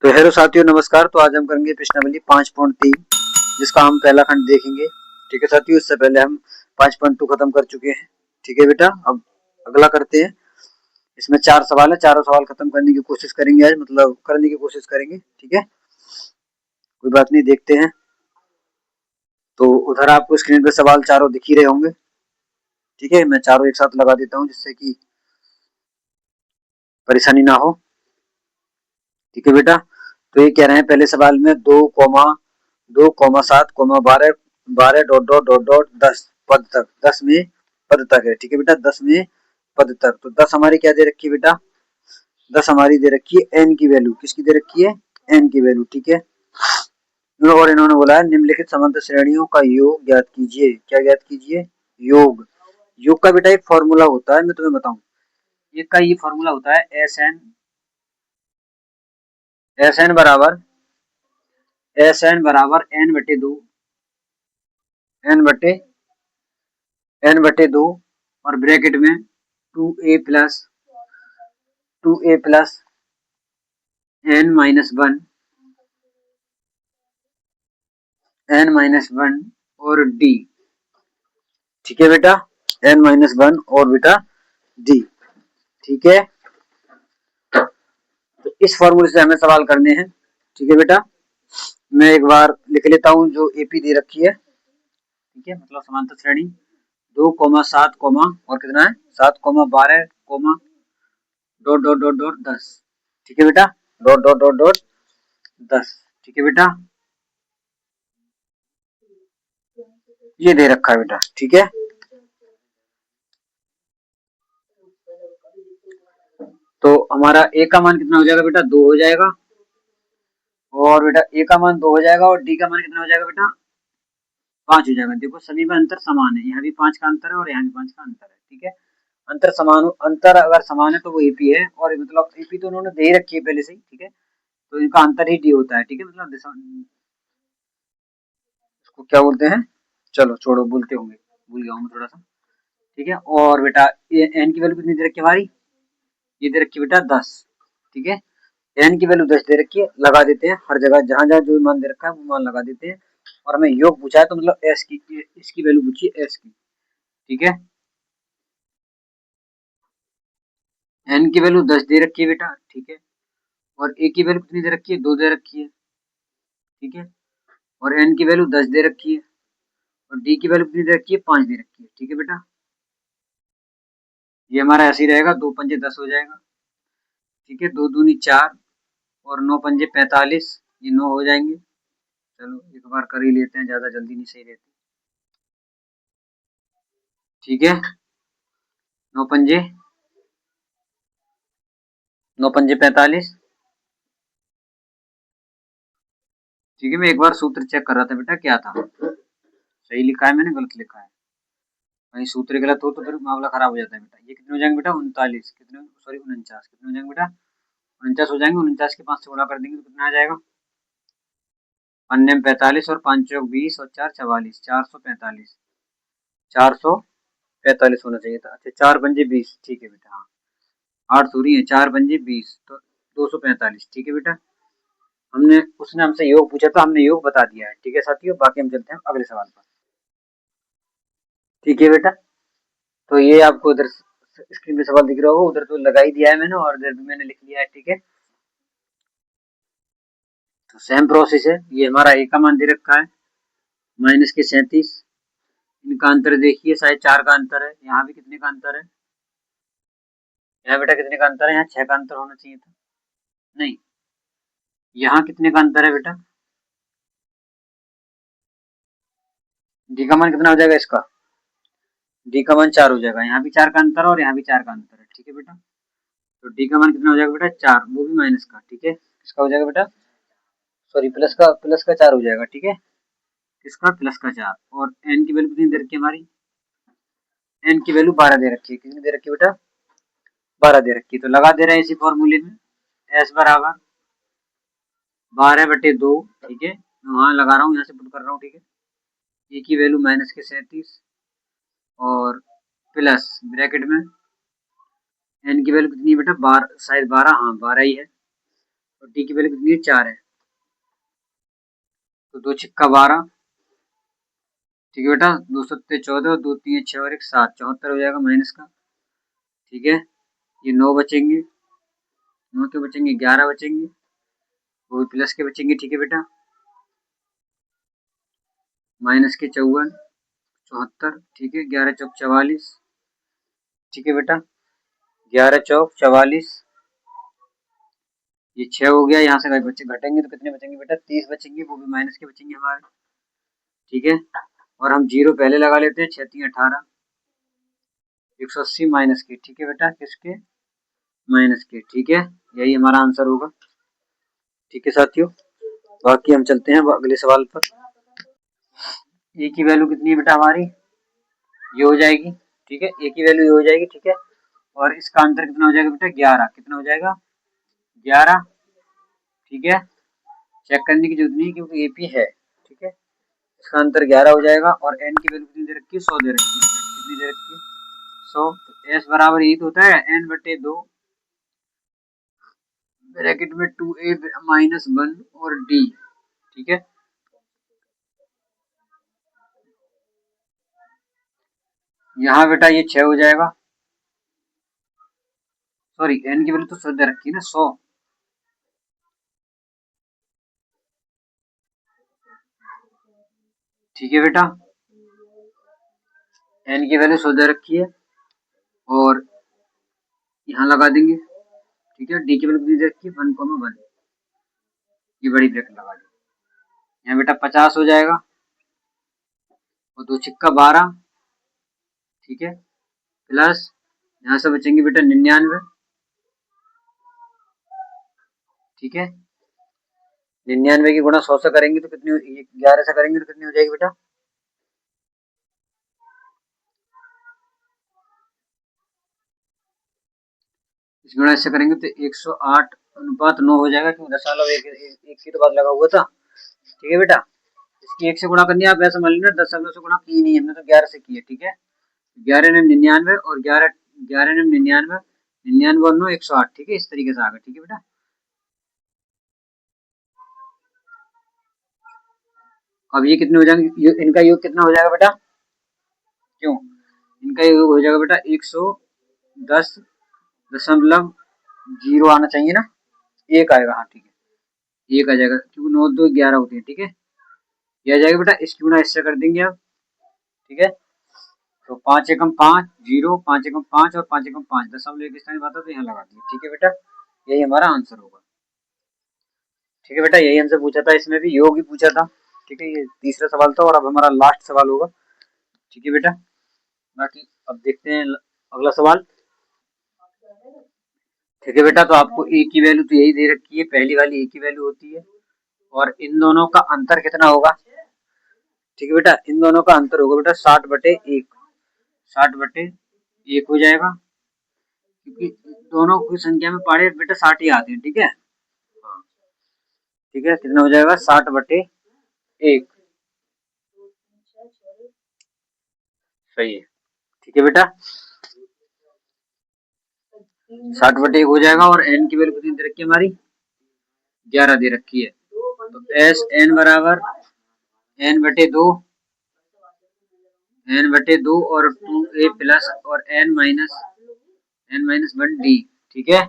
तो हेलो साथियों, नमस्कार। तो आज हम करेंगे प्रश्नावली 5.3 जिसका हम पहला खंड देखेंगे। ठीक है साथियों, इससे पहले हम 5.2 खत्म कर चुके हैं। ठीक है बेटा, अब अगला करते हैं। इसमें 4 सवाल है, चारों सवाल खत्म करने की कोशिश करेंगे आज, मतलब करने की कोशिश करेंगे। ठीक है, कोई बात नहीं, देखते हैं। तो उधर आपको स्क्रीन पे सवाल चारों दिख ही रहे होंगे। ठीक है, मैं चारों एक साथ लगा देता हूँ जिससे कि परेशानी ना हो। ठीक है बेटा, तो ये कह रहे हैं पहले सवाल में 2,7,12 12 डॉट डॉट डॉट डॉट 10 पद तक, 10 में पद तक है। ठीक है बेटा, 10 में पद तक। तो 10 हमारी क्या दे रखी है बेटा? 10 हमारी दे रखी है एन की वैल्यू। किसकी दे रखी है? एन की वैल्यू। ठीक है, और इन्होंने बोला है निम्नलिखित समांतर श्रेणियों का योग ज्ञात कीजिए। क्या ज्ञात कीजिए? योग। योग का बेटा एक फॉर्मूला होता है, मैं तुम्हें बताऊं। एक का ये फॉर्मूला होता है एस एन बराबर एन बटे दो, एन बटे 2 और ब्रैकेट में 2a प्लस n-1 और d। ठीक है बेटा, n-1 और बेटा d। ठीक है, तो इस फॉर्मूले से हमें सवाल करने हैं। ठीक है बेटा, मैं एक बार लिख लेता हूँ जो एपी दे रखी है। ठीक है, मतलब समांतर श्रेणी 2,7, और कितना है 7,12, डॉट डॉट डॉट डॉट 10। ठीक है बेटा, डॉट डॉट डॉट डॉट 10। ठीक है बेटा, ये दे रखा है बेटा। ठीक है, तो हमारा ए का मान कितना हो जाएगा बेटा? 2 हो जाएगा। और बेटा ए का मान 2 हो जाएगा और डी का मान कितना हो जाएगा बेटा? 5 हो जाएगा। देखो सभी में अंतर समान है, यहाँ भी 5 का अंतर है और यहाँ भी 5 का अंतर है। ठीक है, अंतर समान, अंतर अगर समान है तो वो एपी है, और मतलब एपी तो उन्होंने दे ही रखी है पहले से ही। ठीक है, तो इनका अंतर ही डी होता है। ठीक है, मतलब इसको क्या बोलते हैं, चलो छोड़ो, बोलते होंगे, भूल गया हूँ मैं थोड़ा सा। ठीक है, और बेटा एन की वैल्यू कितनी दे रखी है हमारी? ये दे रखी है बेटा 10। ठीक है, एन की वैल्यू 10 दे रखी है, लगा देते हैं हर जगह, जहां जहां जो मान दे रखा है वो मान लगा देते हैं। और हमें योग पूछा है तो मतलब एस की, इसकी वैल्यू पूछी है एस की। ठीक है, एन की वैल्यू 10 दे रखी है बेटा। ठीक है, और ए की वैल्यू कितनी दे रखी है? 2 दे रखी है। ठीक है, और एन की वैल्यू 10 दे रखी है, और डी की वैल्यू कितनी दे रखी है? 5 दे रखी है। ठीक है बेटा, ये हमारा ऐसे ही रहेगा, 2 पंजे 10 हो जाएगा। ठीक है, 2 दूनी 4 और 9 पंजे 45, ये 9 हो जाएंगे। चलो एक बार कर ही लेते हैं, ज्यादा जल्दी नहीं सही रहती। ठीक है, 9 पंजे 45। ठीक है, मैं एक बार सूत्र चेक कर रहा था बेटा, क्या था, सही लिखा है मैंने, गलत लिखा है? कहीं सूत्र गलत हो तो फिर मामला खराब हो जाता है बेटा। ये कितने हो जाएंगे बेटा? 39, कितने, सॉरी 49, कितने हो जाएंगे बेटा? 49 हो जाएंगे। 49 के 5 से गुणा कर देंगे तो कितना आ जाएगा? 45 और 5 चौक 20 और 4 44, 445, 445 होना चाहिए था। अच्छा 4 पंजे 20। ठीक है बेटा, हाँ 8 सूरी है, 4 पंजे 20 तो 245। ठीक है बेटा, हमने, उसने हमसे योग पूछा था, हमने योग बता दिया है। ठीक है साथियों, बाकी हम चलते हैं अगले सवाल पर। ठीक है बेटा, तो ये आपको उधर स्क्रीन पे सवाल दिख रहा होगा, उधर तो लगा ही दिया है मैंने और इधर भी मैंने लिख लिया है। ठीक है, तो सेम प्रोसेस है। ये हमारा ए का मान दे रखा है -37, इनका अंतर देखिए, शायद 4 का अंतर है। यहाँ भी कितने का अंतर है? यहाँ बेटा कितने का अंतर है? यहाँ 6 का अंतर होना चाहिए था। नहीं, यहाँ कितने का अंतर है बेटा? डी का मान कितना हो जाएगा इसका? डी का मान 4 हो जाएगा। यहाँ भी 4 का अंतर है और यहाँ भी 4 का अंतर है। ठीक है बेटा, तो डी का मान कितना हो जाएगा बेटा? 4, वो भी माइनस का। ठीक है, किसका हो जाएगा बेटा? सॉरी, प्लस का 4 हो जाएगा। ठीक है, किसका? प्लस का 4। और एन की वैल्यू कितनी दे रखी है हमारी? एन की वैल्यू 12 दे रखी है। कितनी दे रखी है बेटा? 12 दे रखी है। तो लगा दे रहे हैं इसी फॉर्मूले में, एस बराबर 12/2। ठीक है, मैं वहां लगा रहा हूँ, यहाँ से पुट कर रहा हूँ। ठीक है, ए की वैल्यू -37 और प्लस ब्रैकेट में एन की वैल्यू कितनी है बेटा? 12, शायद 12, हाँ 12 ही है। और डी की वैल्यू कितनी है 4 है। तो 2 छिक्का 12, ठीक है बेटा, 2 सत्ते 14 और 2 3 6 और 1 7, 74 हो जाएगा माइनस का। ठीक है, ये 9 बचेंगे, 9 के बचेंगे 11 बचेंगे, वो भी प्लस के बचेंगे। ठीक है बेटा, माइनस के 54 74, ठीक है, 11 चौक 44, ठीक है बेटा, 11 चौक 44, ये 6 हो गया। यहाँ से बच्चे घटेंगे तो कितने बचेंगे बेटा, 30 बचेंगे, वो भी माइनस के बचेंगे हमारे। ठीक है, और हम जीरो पहले लगा लेते हैं, 6 3 18, 180 माइनस के। ठीक है बेटा, किसके, माइनस के। ठीक है, यही हमारा आंसर होगा। ठीक है साथियों, बाकी हम चलते हैं अगले सवाल पर। ए की वैल्यू कितनी है बेटा हमारी, ये हो जाएगी। ठीक है, ए की वैल्यू ये हो जाएगी। ठीक है, और इसका आंसर कितना हो जाएगा बेटा, 11। कितना हो जाएगा, 11। ठीक है, चेक करने की जरूरत नहीं है क्योंकि एपी है। ठीक है, इसका आंसर 11 हो जाएगा। और एन की वैल्यू कितनी दे रखी है, 100 दे रखी है। कितनी दे रखी है, 100। तो एस बराबर यही तो होता है, एन बटे 2 ब्रैकेट में 2a माइनस 1 और डी। ठीक है, यहाँ बेटा ये 6 हो जाएगा। सॉरी, एन की वैल्यू तो 100 दे रखी है ना, 100। ठीक है बेटा, एन की वैल्यू 100 दे रखी है और यहाँ लगा देंगे। ठीक है, डी की वैल्यू कितनी दे रखी है, 1,1, ये बड़ी ब्रैकेट लगा देंगे। यहाँ बेटा 50 हो जाएगा और 2 छिक्का 12। ठीक है, प्लस यहाँ से बचेंगे बेटा 99। ठीक है, 99 की गुणा 100 से करेंगे तो कितनी, 11 से करेंगे तो कितनी हो जाएगी बेटा, इस गुणा इससे करेंगे तो 108/9 हो जाएगा, क्योंकि 10 की तो बात लगा हुआ था। ठीक है बेटा, इसकी 1 से गुणा करनी है, आप ऐसा मान लेना 10 से गुणा की नहीं, हमने तो 11 से की है। ठीक है, 11 ने 99 और 11 11 ने 99, 99 और 9 108। ठीक है, इस तरीके से आ गया। ठीक है बेटा, अब ये कितने हो जाएंगे, इनका योग कितना हो जाएगा बेटा, क्यों, इनका योग हो जाएगा बेटा 110.0 आना चाहिए ना, एक आएगा। हाँ ठीक है, एक आ जाएगा क्योंकि 9 2 11 होते हैं। ठीक है, ये आ जाएगा बेटा, इसकी गुणा इससे कर देंगे अब। ठीक है, तो 5 एकम 5 0, 5 एकम 5 और 5 एकम 5, 10 एक स्थानीय बात है तो यहाँ लगा दिए। ठीक है बेटा, यही हमारा आंसर होगा। ठीक है बेटा, यही हमसे पूछा था, इसमें भी योग ही पूछा था। ठीक है, ये तीसरा सवाल था और अब हमारा लास्ट सवाल होगा। ठीक है बेटा, बाकी अब देखते हैं अगला सवाल। ठीक है बेटा, तो आपको ए की वैल्यू तो यही दे रखी है, पहली वाली ए की वैल्यू होती है और इन दोनों का अंतर कितना होगा। ठीक है बेटा, इन दोनों का अंतर होगा बेटा 60/1, 60/1 हो जाएगा, क्योंकि दोनों की संख्या में पाड़े बेटा 60 ही आते हैं। ठीक है, ठीक है, कितना हो जाएगा 60/1, सही है। ठीक है बेटा, 60/1 हो जाएगा और एन की वैल्यू कितनी दे रखी है हमारी, 11 दे रखी है। तो एस एन बराबर n/2, n/2 और 2a प्लस और n-1 डी। ठीक है,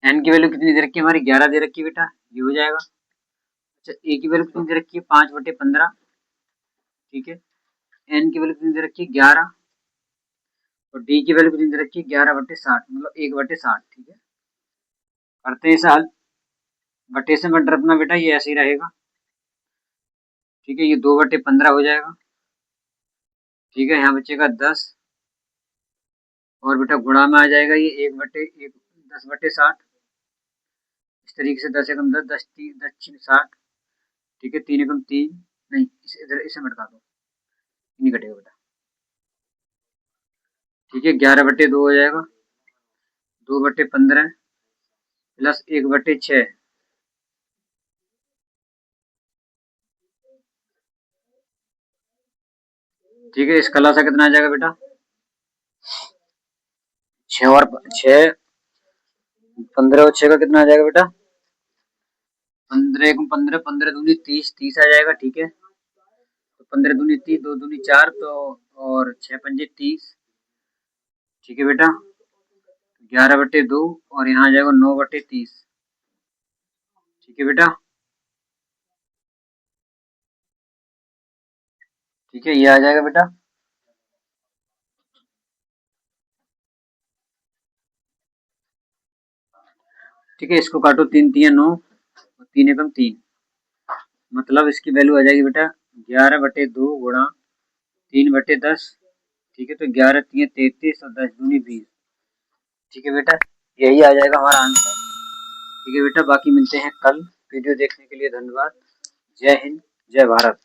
एन की वैल्यू कितनी दे रखी है हमारी, 11 दे रखी है बेटा, ये हो जाएगा। अच्छा, ए की वैल्यू कितनी दे रखी है, 5/15। ठीक है, एन की वैल्यू कितनी दे रखी है, 11, और डी की वैल्यू कितनी दे रखी है, 11/60, मतलब 1/60। ठीक है, करते हैं इसे हल, बटे से मत डरना बेटा, ये ऐसे ही रहेगा। ठीक है, ये 2/15 हो जाएगा। ठीक है, यहाँ बचेगा 10 और बेटा गुणा में आ जाएगा ये 1/1, 10/60। इस तरीके से 10 एकम 10, 10 3 10 6 60। ठीक है, 3 एकम 3, नहीं इसे इधर इसे मटका दो, नहीं कटेगा बेटा। ठीक है, 11/2 हो जाएगा, 2/15 प्लस 1/6। ठीक है, इस कला से कितना आ जाएगा बेटा, छः 15 और 6 का कितना आ जाएगा बेटा? 15 15 15 दूनी 30 30 आ जाएगा। ठीक है, तो 15 दूनी 30 2 दूनी 4 तो और 6 पंजे 30। ठीक है बेटा, 11/2 और यहाँ आ जाएगा 9/30। ठीक है बेटा, ठीक है, ये आ जाएगा बेटा। ठीक है, इसको काटो, 3 3 9 और 3 एकम 3, मतलब इसकी वैल्यू आ जाएगी बेटा 11/2 गुणा 3/10। ठीक है, तो 11 3 33 और 10 दूनी 20। ठीक है बेटा, यही आ जाएगा हमारा आंसर। ठीक है बेटा, बाकी मिलते हैं कल। वीडियो देखने के लिए धन्यवाद। जय हिंद, जय भारत।